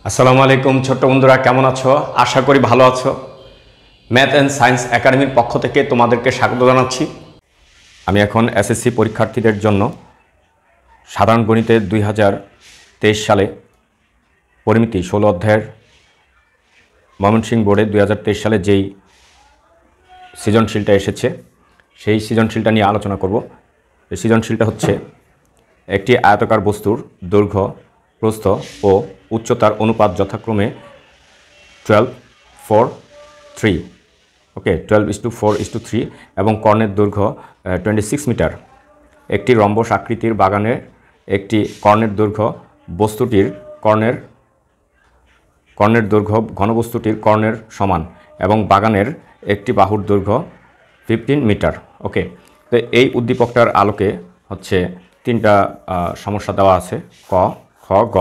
আসসালামু আলাইকুম ছোট্ট বন্ধুরা, কেমন আছো? আশা করি ভালো আছো। ম্যাথ অ্যান্ড সায়েন্স একাডেমির পক্ষ থেকে তোমাদেরকে স্বাগত জানাচ্ছি। আমি এখন এসএসসি পরীক্ষার্থীদের জন্য সাধারণ গণিতে 2023 সালে পরিমিতি 16 অধ্যায়ের ময়মনসিংহ বোর্ডে 2023 সালে যেই সৃজনশীলটা এসেছে সেই সৃজনশীলটা নিয়ে আলোচনা করব। এই সৃজনশীলটা হচ্ছে একটি আয়তাকার বস্তুর দৈর্ঘ্য, প্রস্থ ও উচ্চতার অনুপাত যথাক্রমে 12:4:3, ওকে 12:4:3 এবং কর্ণের দৈর্ঘ্য 26 মিটার। একটি রম্বস আকৃতির বাগানের একটি কর্ণের দৈর্ঘ্য বস্তুটির কর্ণের দৈর্ঘ্য ঘনবস্তুটির কর্ণের সমান এবং বাগানের একটি বাহুর দৈর্ঘ্য 15 মিটার। ওকে, তো এই উদ্দীপকটার আলোকে হচ্ছে তিনটা সমস্যা দেওয়া আছে, ক, খ, গ।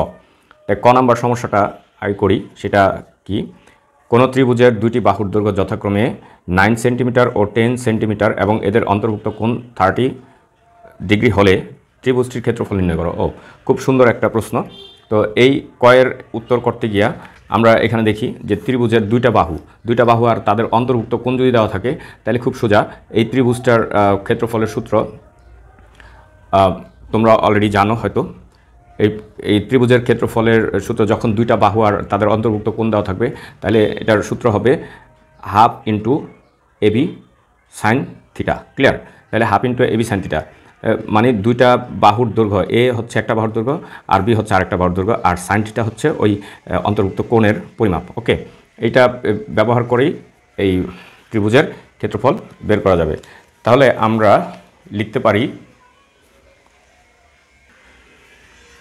তাই ক নাম্বার সমস্যাটা আগে করি। সেটা কি? কোনো ত্রিভুজের দুইটি বাহুর দৈর্ঘ্য যথাক্রমে 9 সেন্টিমিটার ও 10 সেন্টিমিটার এবং এদের অন্তর্ভুক্ত কোণ 30 ডিগ্রি হলে ত্রিভুজটির ক্ষেত্রফল নির্ণয় করো। খুব সুন্দর একটা প্রশ্ন। তো এই কয়ের উত্তর করতে গিয়া আমরা এখানে দেখি যে ত্রিভুজের দুইটা বাহু আর তাদের অন্তর্ভুক্ত কোণ যদি দেওয়া থাকে তাহলে খুব সোজা এই ত্রিভুজটার ক্ষেত্রফলের সূত্র তোমরা অলরেডি জানো হয়তো। এই ত্রিভুজের ক্ষেত্রফলের সূত্র যখন দুইটা বাহু আর তাদের অন্তর্ভুক্ত কোণ দেওয়া থাকবে তাহলে এটার সূত্র হবে half into AB sine theta. Clear? তাহলে half into AB sine theta মানে দুইটা বাহুর দৈর্ঘ্য, এ হচ্ছে একটা বাহুর দৈর্ঘ্য আর বি হচ্ছে আরেকটা বাহুর দৈর্ঘ্য, আর সাইন থিটা হচ্ছে ওই অন্তর্ভুক্ত কোণের পরিমাপ। ওকে, এইটা ব্যবহার করেই এই ত্রিভুজের ক্ষেত্রফল বের করা যাবে। তাহলে আমরা লিখতে পারি,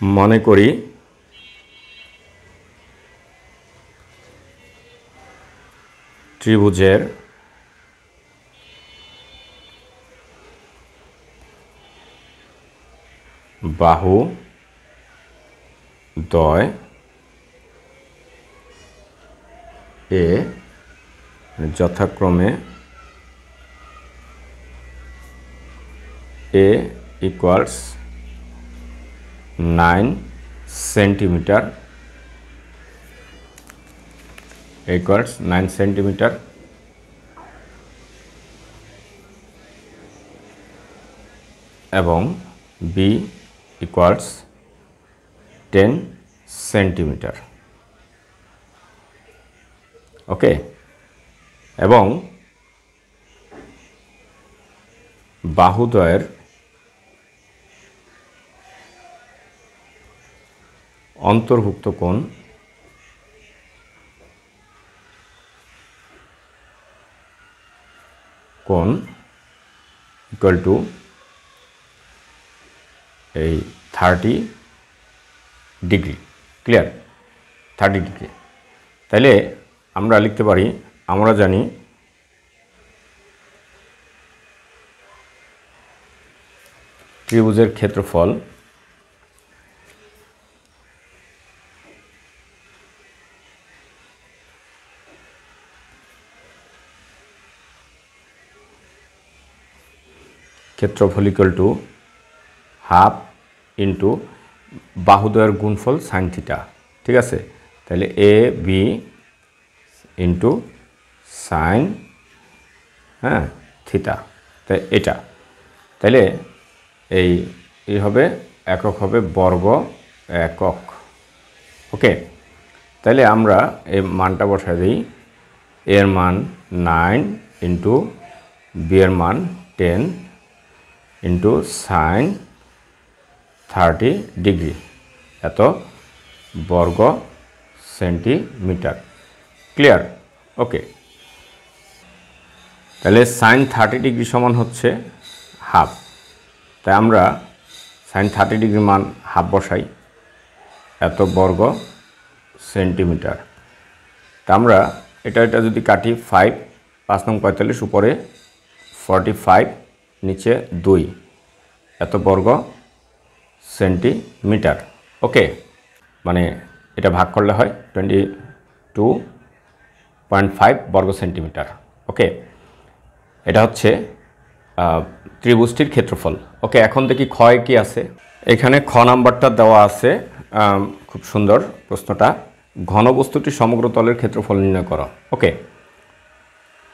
মনে করি ত্রিভুজের বাহু দ্বয় এ যথাক্রমে এ ইকুয়ালস 9 সেন্টিমিটার এবং বি ইকুয়ালস 10 সেন্টিমিটার। ওকে, এবং বাহুদ্বয়ের অন্তর্ভুক্ত কোণ ইকুয়াল টু এই 30 ডিগ্রি। ক্লিয়ার? 30 ডিগ্রি। তাহলে আমরা লিখতে পারি, আমরা জানি ত্রিভুজের ক্ষেত্রফল ইকুয়াল টু হাফ ইন্টু বাহুদ্বয়ের গুণফল সাইন থিটা। ঠিক আছে? তাহলে A B into sine theta. তাই এটা, তাহলে এই হবে একক, হবে বর্গ একক। ওকে, তাহলে আমরা এই মানটা বসাই দিই। এর মান 9 ইন্টু বি এর মান 10 ইন্টু সাইন 30 ডিগ্রি, এত বর্গ সেন্টিমিটার। ক্লিয়ার? ওকে, তাহলে সাইন 30 ডিগ্রি সমান হচ্ছে হাফ। তাই আমরা সাইন 30 ডিগ্রির মান হাফ বসাই, এত বর্গ সেন্টিমিটার। তা আমরা এটা যদি কাটি 5 5 নং 45 উপরে 45 নিচে 2, এত বর্গ সেন্টিমিটার। ওকে, মানে এটা ভাগ করলে হয় 22.5 বর্গ সেন্টিমিটার। ওকে, এটা হচ্ছে ত্রিভুজটির ক্ষেত্রফল। ওকে, এখন দেখি ক্ষয় কি আছে। এখানে খ নাম্বারটা দেওয়া আছে, খুব সুন্দর প্রশ্নটা। ঘনবস্তুটির সমগ্র তলের ক্ষেত্রফল নির্ণয় করো। ওকে,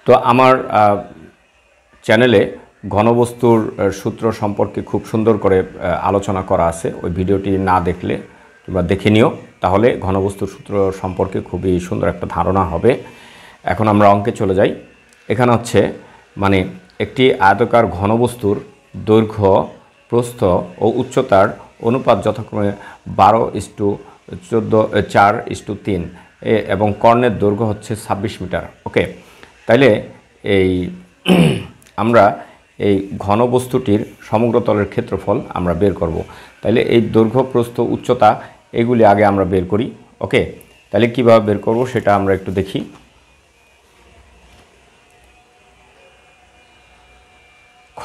তো আমার চ্যানেলে ঘনবস্তুর সূত্র সম্পর্কে খুব সুন্দর করে আলোচনা করা আছে। ওই ভিডিওটি না দেখলে কিংবা দেখে নিও, তাহলে ঘনবস্তুর সূত্র সম্পর্কে খুবই সুন্দর একটা ধারণা হবে। এখন আমরা অঙ্কে চলে যাই। এখানে হচ্ছে মানে একটি আয়তাকার ঘনবস্তুর দৈর্ঘ্য, প্রস্থ ও উচ্চতার অনুপাত যথাক্রমে 12:4:3 এবং কর্ণের দৈর্ঘ্য হচ্ছে 26 মিটার। ওকে, তাইলে এই আমরা এই ঘনবস্তুটির সমগ্র তলের ক্ষেত্রফল আমরা বের করব। তাইলে এই দৈর্ঘ্য, প্রস্থ, উচ্চতা এগুলি আগে আমরা বের করি। ওকে, তাহলে কীভাবে বের করব সেটা আমরা একটু দেখি। খ,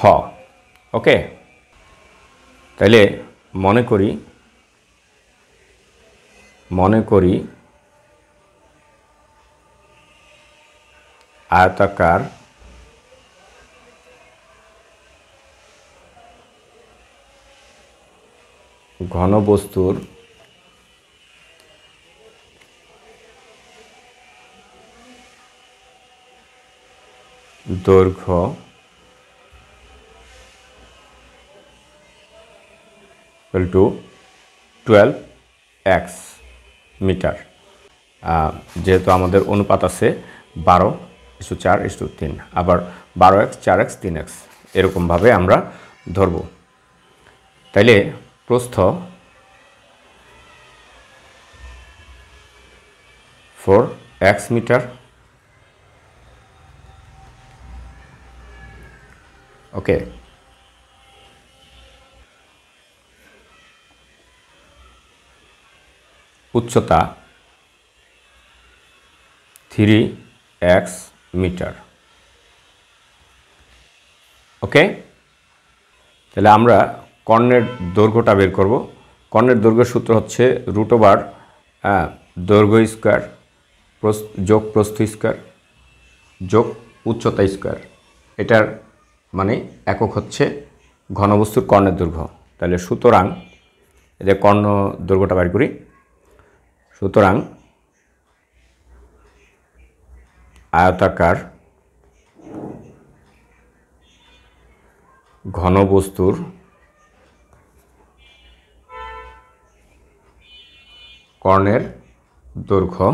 ওকে, তাইলে মনে করি আয়তাকার ঘনবস্তুর দৈর্ঘ্য = 12x মিটার। যেহেতু আমাদের অনুপাত আছে 12:4:3, আবার 12x, 4x, 3x এরকমভাবে আমরা ধরব। তাইলে প্রস্থ 4x মিটার। ওকে, উচ্চতা 3x মিটার। ওকে, তাহলে আমরা কর্ণের দৈর্ঘ্যটা বের করব। কর্ণের দৈর্ঘ্যের সূত্র হচ্ছে √ দৈর্ঘ্য স্কোয়ার যোগ প্রস্থ স্কোয়ার যোগ উচ্চতা স্কোয়ার। এটার মানে একক হচ্ছে ঘনবস্তুর কর্ণের দৈর্ঘ্য। তাহলে সুতরাং এদের কর্ণ দৈর্ঘ্যটা বের করি। সুতরাং আয়তাকার ঘনবস্তুর কর্ণের দৈর্ঘ্য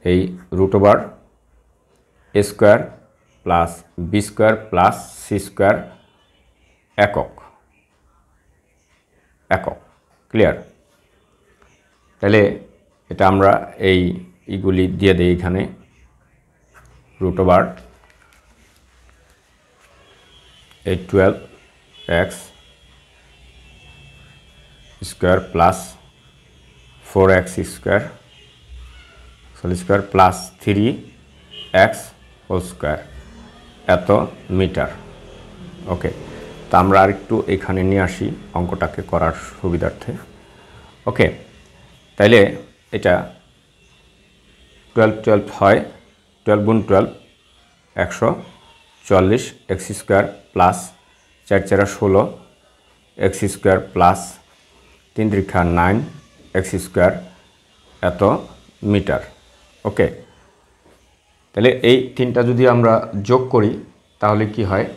এই √ a² plus b² plus c² একক। ক্লিয়ার? তাহলে এটা আমরা এইগুলি দিয়ে দিই এখানে। √ এই 12x square plus 4x square plus 3x whole square এত মিটার। ওকে, তা আমরা আরেকটু এখানে নিয়ে আসি অঙ্কটাকে করার সুবিধার্থে। ওকে, তাইলে এটা 12 হয়, 12 × 12 140 x² plus 4 × 16 x² plus 3 × 9 x² এত মিটার। ওকে, তাহলে এই তিনটা যদি আমরা যোগ করি তাহলে কি হয়?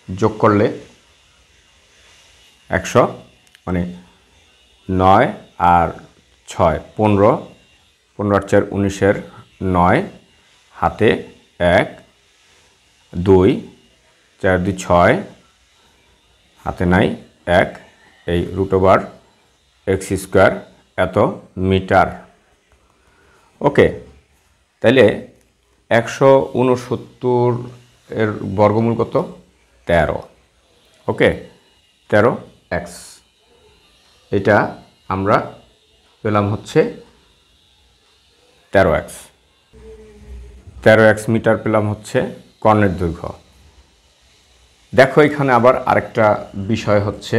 যোগ করলে 100 মানে 9 আর 6 15, 15 আর 4 19-এর 9, হাতে 1, 2, 4 2 6, হাতে নাই 1, এই √ x² এত মিটার। ওকে, তাইলে 169 এর বর্গমূল কত? 13। ওকে, 13x। এটা আমরা পেলাম হচ্ছে 13x মিটার পেলাম হচ্ছে কর্ণের দৈর্ঘ্য। দেখো এখানে আবার আরেকটা বিষয় হচ্ছে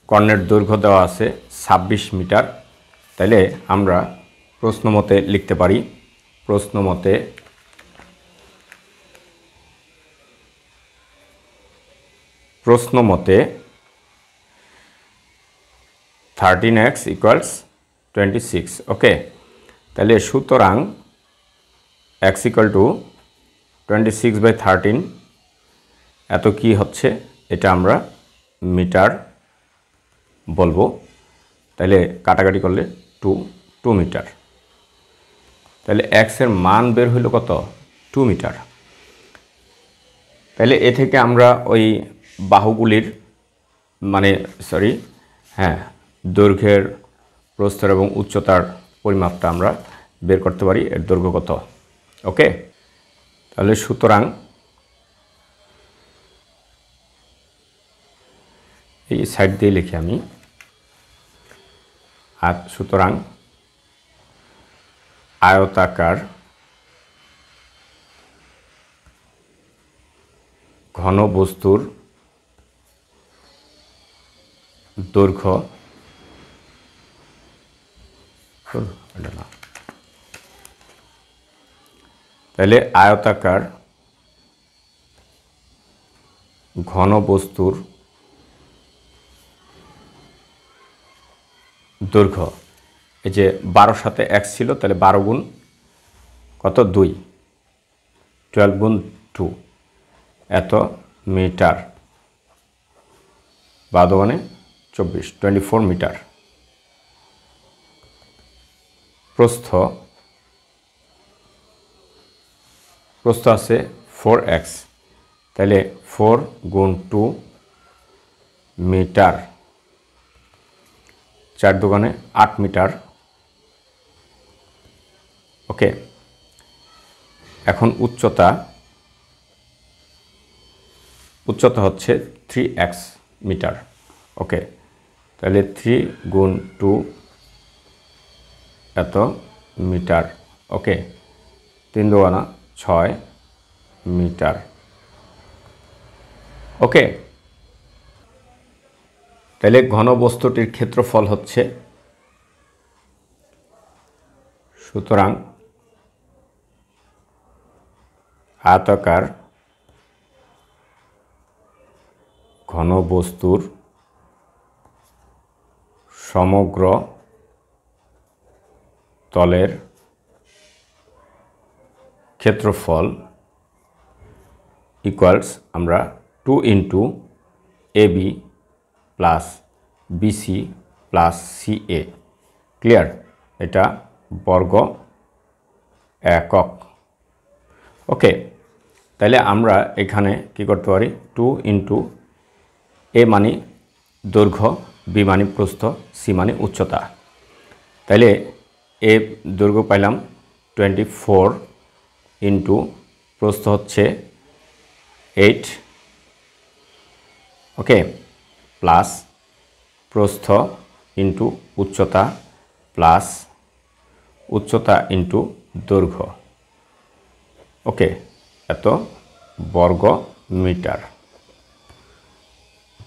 কর্ণের দৈর্ঘ্য দেওয়া আছে 26 মিটার। তাইলে আমরা প্রশ্ন মতে লিখতে পারি, প্রশ্ন মতে প্রশ্ন মতে 13x ইকুয়ালস 26। ওকে, তাহলে সুতরাং x ইকুয়াল টু 26/13 এত কি হচ্ছে, এটা আমরা মিটার বলবো। তাহলে কাটাকাটি করলে 2 মিটার। তাহলে x এর মান বের হইল কত? 2 মিটার। তাহলে এ থেকে আমরা ওই বাহুগুলির দৈর্ঘ্যের, প্রস্থের এবং উচ্চতার পরিমাপটা আমরা বের করতে পারি, এর দৈর্ঘ্য কত। ওকে, তাহলে সুতরাং এই সাইড দিয়ে লিখি আমি। আর সুতরাং আয়তাকার ঘন বস্তুর দৈর্ঘ্য তাহলে আয়তাকার ঘন বস্তুর দৈর্ঘ্য, এই যে 12 সাথে x ছিল, তাহলে 12 গুণ কত? 2, 12 গুণ 2 এত মিটার, 12 মানে 24, 24 মিটার। প্রস্থ আছে 4x, তাহলে 4 গুণ 2 মিটার, 4 দুগুণে 8 মিটার। ওকে, এখন উচ্চতা হচ্ছে 3x মিটার। ওকে, তাহলে 3 গুণ 2 এত মিটার। ওকে, 3 দুগুণা 6 মিটার। ওকে, তাহলে ঘন বস্তুটির ক্ষেত্রফল হচ্ছে, সুতরাং আয়তাকার ঘন বস্তুর সমগ্র তলের ক্ষেত্রফল ইকুয়ালস আমরা 2 into AB plus BC plus CA। Clear? এটা বর্গ একক। ওকে, তাহলে আমরা এখানে কি করতে পারি? 2 ইন্টু A মানে দৈর্ঘ্য, B মানে প্রস্থ, C মানে উচ্চতা। তাহলে A দৈর্ঘ্য পাইলাম 24 ইন্টু প্রস্থ হচ্ছে 8। ওকে, প্লাস প্রস্থ ইন্টু উচ্চতা প্লাস উচ্চতা ইন্টু দৈর্ঘ্য। ওকে, এত বর্গ মিটার।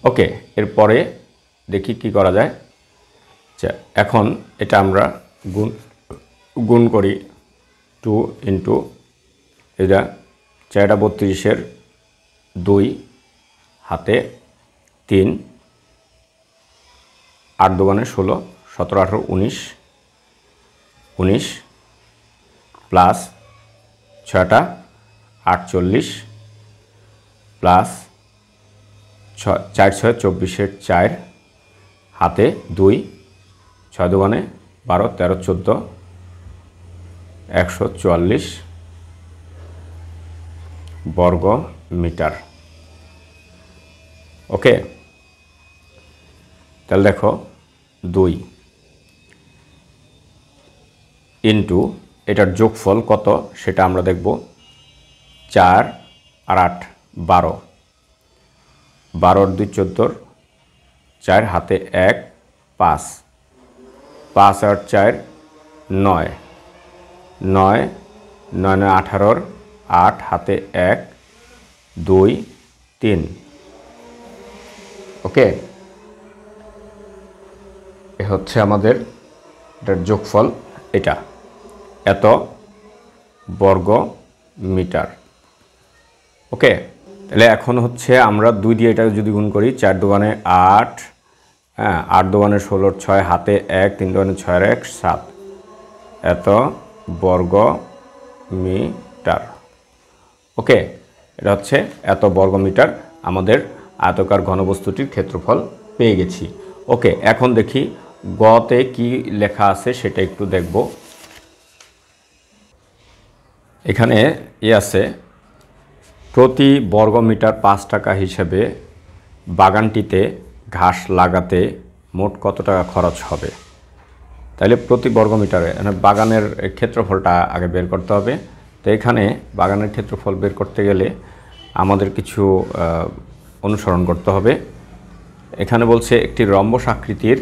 ওকে, এরপরে দেখি কি করা যায়। আচ্ছা, এখন এটা আমরা গুণ করি 2 ইন্টু এটা 4 32 2 হাতে 3, 8 দুগুণে 16, 17 18 19, 19 প্লাস 6টা 48 প্লাস 4 6 24 4 হাতে 2, 6 দুগুণে 12 13 14 144 বর্গ মিটার। ওকে, তাহলে দেখো 2 ইন্টু এটার যোগফল কত সেটা আমরা দেখব। 4 আর 8 12, 12 আর 2 14, 4 হাতে 1 5, 5 আর 4 9, 9 9 18, 8 হাতে 1 2 3। ওকে, এ হচ্ছে আমাদের এটার যোগফল, এটা এত বর্গ মিটার। ওকে, তাহলে এখন হচ্ছে আমরা 2 দিয়ে এটাকে যদি গুণ করি, 4 দুগুণে 8, হ্যাঁ 8 দুগুণে 16, 6 হাতে 1, 3 দুগুণে 6 আর 1 7, এত বর্গ মিটার। ওকে, এটা হচ্ছে এত বর্গ মিটার আমাদের আয়তাকার ঘনবস্তুটির ক্ষেত্রফল পেয়ে গেছি। ওকে, এখন দেখি গতে কি লেখা আছে সেটা একটু দেখব। এখানে আছে প্রতি বর্গ মিটার 5 টাকা হিসেবে বাগানটিতে ঘাস লাগাতে মোট কত টাকা খরচ হবে। তাহলে প্রতি বর্গ মিটারে বাগানের ক্ষেত্রফলটা আগে বের করতে হবে। তো এখানে বাগানের ক্ষেত্রফল বের করতে গেলে আমাদের কিছু অনুসরণ করতে হবে। এখানে বলছে একটি রম্বস আকৃতির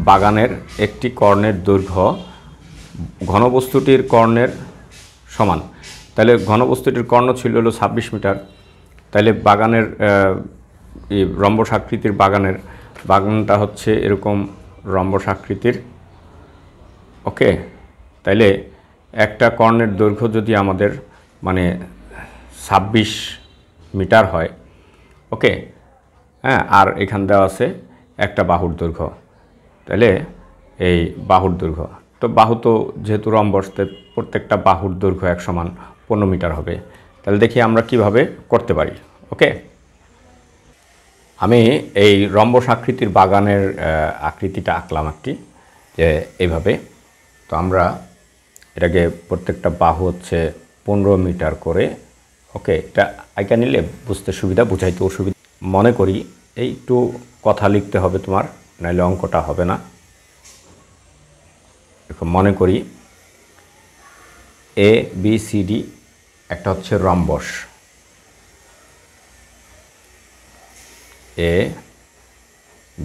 বাগানের একটি কর্ণের দৈর্ঘ্য ঘনবস্তুটির কর্ণের সমান। তাহলে ঘনবস্তুটির কর্ণ ছিল হলো 26 মিটার। তাহলে বাগানের রম্বস আকৃতির বাগানটা হচ্ছে এরকম রম্বস আকৃতির। ওকে, তাইলে একটা কর্ণের দৈর্ঘ্য যদি আমাদের মানে 26 মিটার হয়, ওকে, হ্যাঁ, আর এখান দেওয়া আছে একটা বাহুর দৈর্ঘ্য, তাহলে এই বাহুর দৈর্ঘ্য, তো বাহু তো যেহেতু রম্বস, প্রত্যেকটা বাহুর দৈর্ঘ্য এক সমান 15 মিটার হবে। তাহলে দেখি আমরা কিভাবে করতে পারি। ওকে, আমি এই রম্বস আকৃতির বাগানের আকৃতিটা আঁকলাম একটি, যে এইভাবে। তো আমরা এটাকে প্রত্যেকটা বাহু হচ্ছে 15 মিটার করে। ওকে, এটা আঁকা নিলে বুঝতে সুবিধা, বুঝাইতে অসুবিধা। মনে করি এই একটু কথা লিখতে হবে তোমার, নাহলে অঙ্কটা হবে না। মনে করি এ বি সি ডি একটা হচ্ছে rhombus, A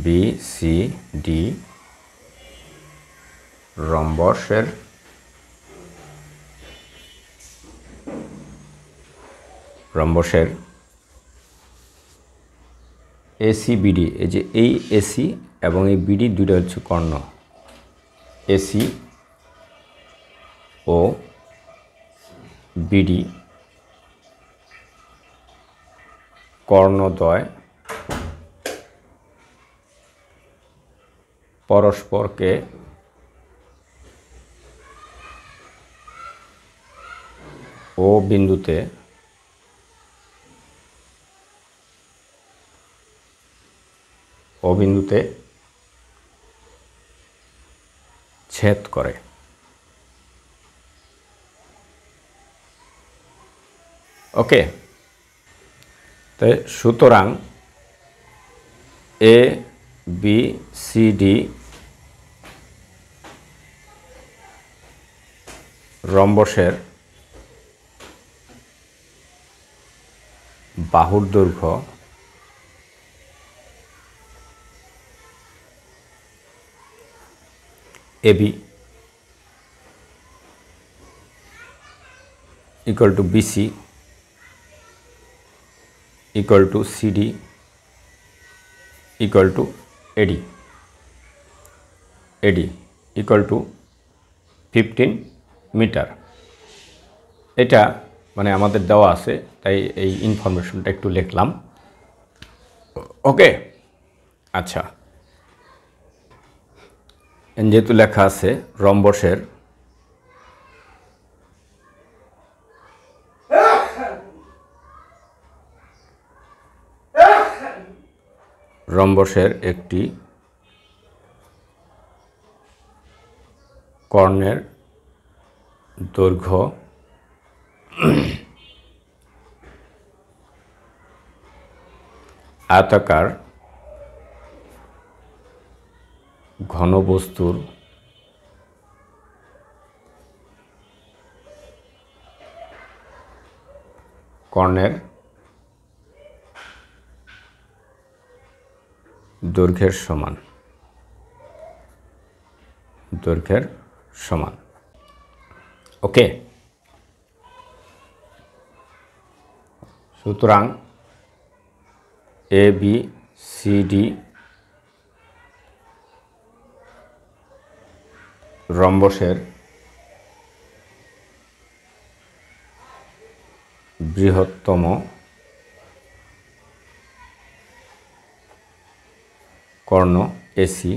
B C D রম্বসের এসি বিডি, এই যে এই এসি এবং এই বিডি দুইটা হচ্ছে কর্ণ, এসি ও বিডি কর্ণদ্বয় পরস্পরকে ও বিন্দুতে ছেদ করে। ওকে, তো সুতরাং এ বি সি ডি রম্বসের বাহুর দৈর্ঘ্য AB equal to BC equal to CD equal to AD equal to 15 metre. এটা মানে আমাদের দেওয়া আছে, তাই এই ইনফরমেশনটা একটু লিখলাম। ওকে, আচ্ছা, যেহেতু লেখা আছে রম্বসের একটি কর্ণের দৈর্ঘ্য আয়তাকার ঘনবস্তুর কর্ণের দৈর্ঘ্যের সমান। ওকে, সুতরাং এ বি সি ডি রম্বসের বৃহত্তম কর্ণ এসি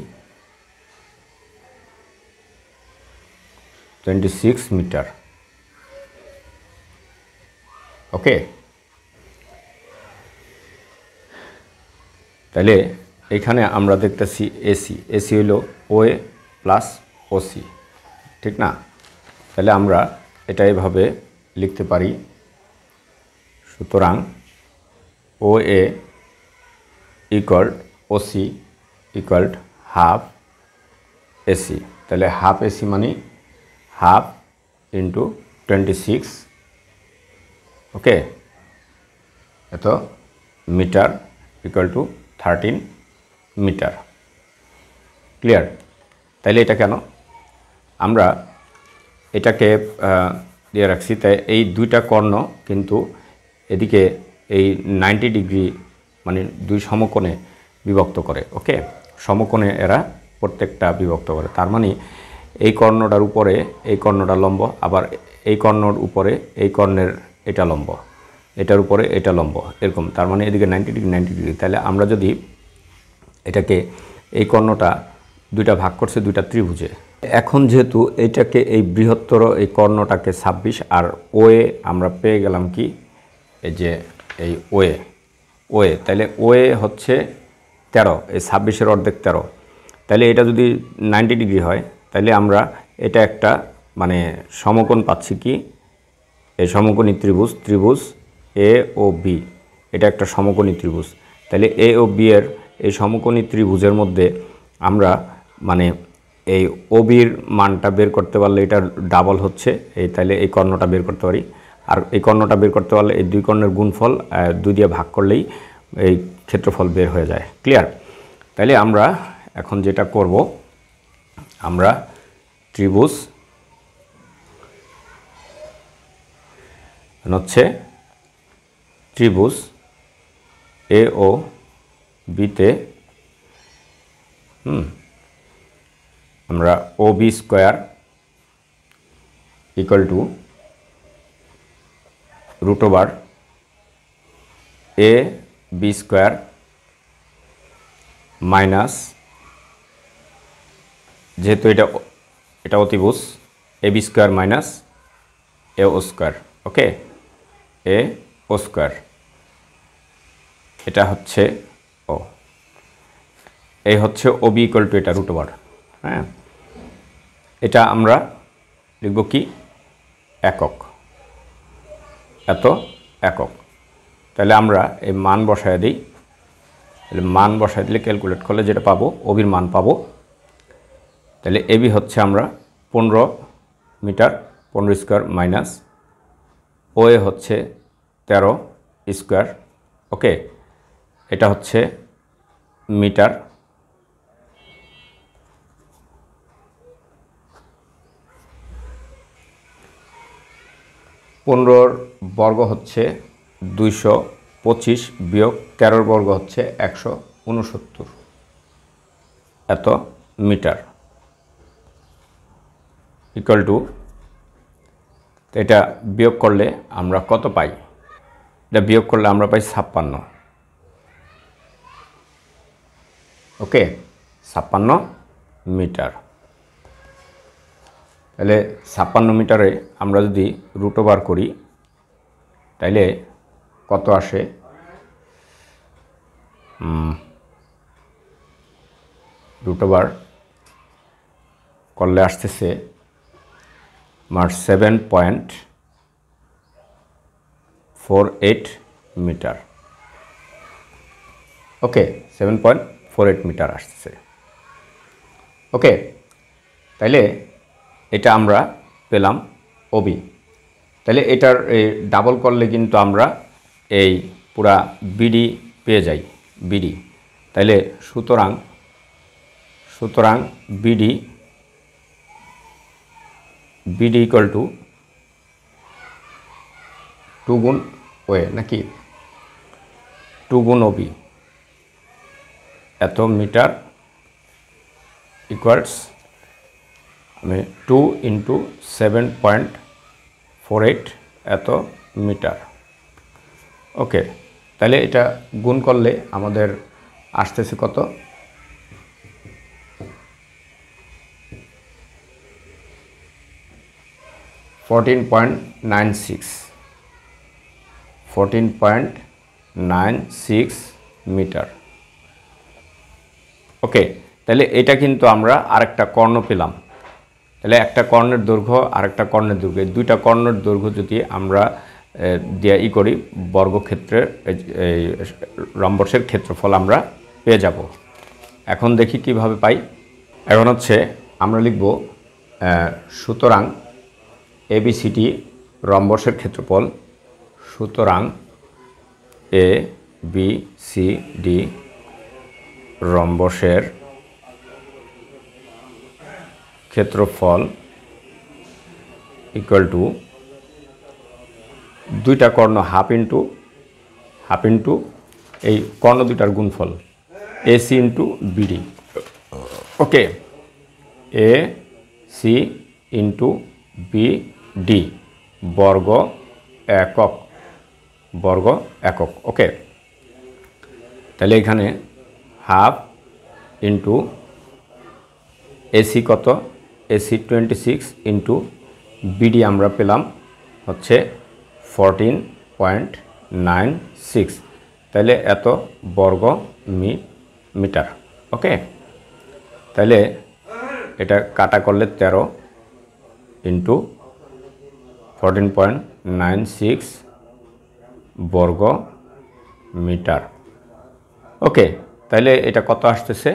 26 মিটার। ওকে, তাহলে এখানে আমরা দেখতেছি এসি হলো ওএ প্লাস ওসি, ঠিক না? তাহলে আমরা এটা এভাবে লিখতে পারি, সুতরাং OA equal OC equal half AC. তাহলে হাফ এসি মানে হাফ ইন্টু 26, ওকে, এত metre equal to 13 metre. Clear? তাইলে এটা কেন আমরা এটাকে দিয়ে রাখছি? তাই এই দুইটা কর্ণ কিন্তু এদিকে এই 90 ডিগ্রি মানে দুই সমকোণে বিভক্ত করে। ওকে, সমকোণে এরা প্রত্যেকটা বিভক্ত করে। তার মানে এই কর্ণটার উপরে এই কর্ণটা লম্ব, আবার এই কর্ণর উপরে এই কর্ণের এটা লম্ব, এটার উপরে এটা লম্ব, এরকম। তার মানে এদিকে 90 ডিগ্রি 90 ডিগ্রি। তাহলে আমরা যদি এটাকে এই কর্ণটা দুইটা ভাগ করছে দুইটা ত্রিভুজে, এখন যেহেতু এটাকে এই বৃহত্তর এই কর্ণটাকে 26 আর ওয়ে আমরা পেয়ে গেলাম কি, এই যে এই ওয়ে, তাহলে ওয়ে হচ্ছে 13, এই 26-এর অর্ধেক 13। তাহলে এটা যদি 90 ডিগ্রি হয় তাহলে আমরা এটা একটা মানে সমকোণ পাচ্ছি কি, এই সমকোণী ত্রিভুজ এ ও বি, এটা একটা সমকোণী ত্রিভুজ। তাহলে এ ও বি এর এই সমকোণী ত্রিভুজের মধ্যে আমরা মানে এই ওবির মানটা বের করতে পারলে এটা ডাবল হচ্ছে এই, তাহলে এই কর্ণটা বের করতে পারি। আর এই কর্ণটা বের করতে পারলে এই দুই কর্ণের গুণফল 2 দিয়ে ভাগ করলেই এই ক্ষেত্রফল বের হয়ে যায়। ক্লিয়ার? তাহলে আমরা এখন যেটা করব, আমরা ত্রিভুজ হচ্ছে ত্রিভুজ এ ও বিতে আমরা O B square equal to √ A B square minus, যেহেতু এটা অতিভুজ, A B square minus A O square. Okay, A O square, এটা হচ্ছে ও, এই হচ্ছে ও বি ইকুয়াল টু এটা √ হ্যাঁ, এটা আমরা লিখব কি একক, এত একক। তাহলে আমরা এই মান বসায় দিই, তাহলে মান বসায় দিলে ক্যালকুলেট করলে যেটা পাবো ওবির মান পাবো। তাহলে এবি হচ্ছে আমরা 15 মিটার 15 স্কোয়ার মাইনাস ওএ হচ্ছে 13 স্কোয়ার। ওকে, এটা হচ্ছে মিটার, পনেরোর বর্গ হচ্ছে 225 বিয়োগ 13 বর্গ হচ্ছে 169, এত মিটার ইকুয়াল টু, এটা বিয়োগ করলে আমরা কত পাই? এটা বিয়োগ করলে আমরা পাই 56। ওকে, 56 মিটার। তাহলে 56 মিটারে আমরা যদি √ করি তাইলে কত আসে? √ করলে আসতেছে আমার 7.48 মিটার। ওকে, 7.48 মিটার আসতেছে। ওকে, তাইলে এটা আমরা পেলাম ওবি। তাহলে এটার ডাবল করলে কিন্তু আমরা এই পুরা বিডি পেয়ে যাই, বিডি। তাহলে সুতরাং বিডি ইকুয়াল টু 2 গুণ ওয়ে, নাকি 2 গুণ ওবি, এত মিটার ইকুয়ালস 2 ইন্টু 7.48 এত মিটার। ওকে, তাহলে এটা গুণ করলে আমাদের আসতেছে কত? 14.96 14.96 মিটার। ওকে, তাহলে এটা কিন্তু আমরা আরেকটা কর্ণ পেলাম। তাহলে একটা কর্ণের দৈর্ঘ্য আরেকটা কর্ণের দৈর্ঘ্য, এই দুইটা কর্ণের দৈর্ঘ্য যদি আমরা দিয়ে করি বর্গক্ষেত্রের এই রম্বসের ক্ষেত্রফল আমরা পেয়ে যাব। এখন দেখি কিভাবে পাই। এখন হচ্ছে আমরা লিখব সুতরাং ABCD রম্বসের ক্ষেত্রফল, সুতরাং ABCD রম্বসের ক্ষেত্রফল ইকুয়াল টু দুইটা কর্ণ হাফ ইন্টু এই কর্ণ দুইটার গুণফল AC ইন্টু BD। ওকে, AC ইন্টু BD বর্গ একক, ওকে। তাহলে এখানে হাফ ইন্টু AC কত, AC 26 ইন্টু BD আমরা পেলাম হচ্ছে 14.96, তাহলে এত বর্গ মিটার। ওকে, তাহলে এটা কাটা করলে 13 ইন্টু 14.96 বর্গ মিটার। ওকে, তাহলে এটা কত আসতেছে?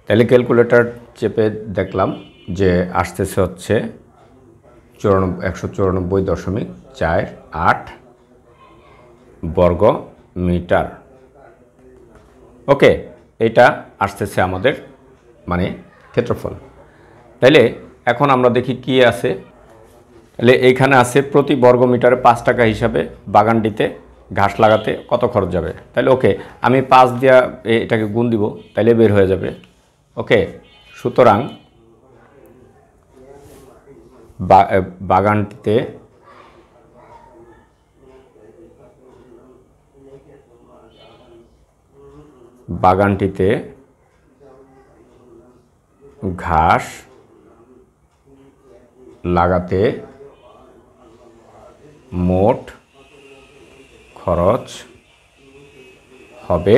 তাহলে ক্যালকুলেটর চেপে দেখলাম যে আসতেছে হচ্ছে 194.48 বর্গ মিটার। ওকে, এটা আসতেছে আমাদের মানে ক্ষেত্রফল। তাহলে এখন আমরা দেখি কি আছে। তাহলে এইখানে আছে প্রতি বর্গ মিটারে 5 টাকা হিসাবে বাগানটিতে ঘাস লাগাতে কত খরচ যাবে। তাহলে ওকে, আমি 5 দিয়া এটাকে গুণ দিব, তাহলে বের হয়ে যাবে। ওকে, সুতরাং বাগানটিতে ঘাস লাগাতে মোট খরচ হবে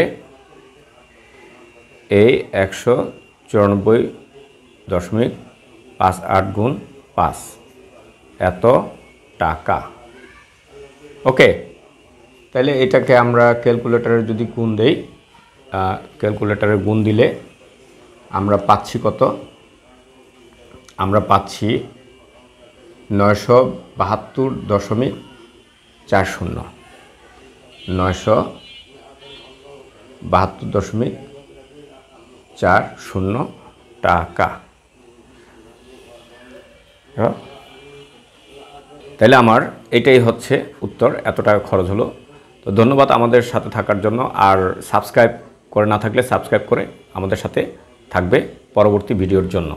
এই 194.58 গুণ 5 এত টাকা। ওকে, তাহলে এটাকে আমরা ক্যালকুলেটরে যদি গুণ দেই, ক্যালকুলেটরে গুণ দিলে আমরা পাচ্ছি কত? আমরা পাচ্ছি 972.40 972.40 টাকা। তাহলে আমার এটাই হচ্ছে উত্তর, এত টাকা খরচ হলো। তো ধন্যবাদ আমাদের সাথে থাকার জন্য। আর সাবস্ক্রাইব করে না থাকলে সাবস্ক্রাইব করে আমাদের সাথে থাকবে পরবর্তী ভিডিওর জন্য।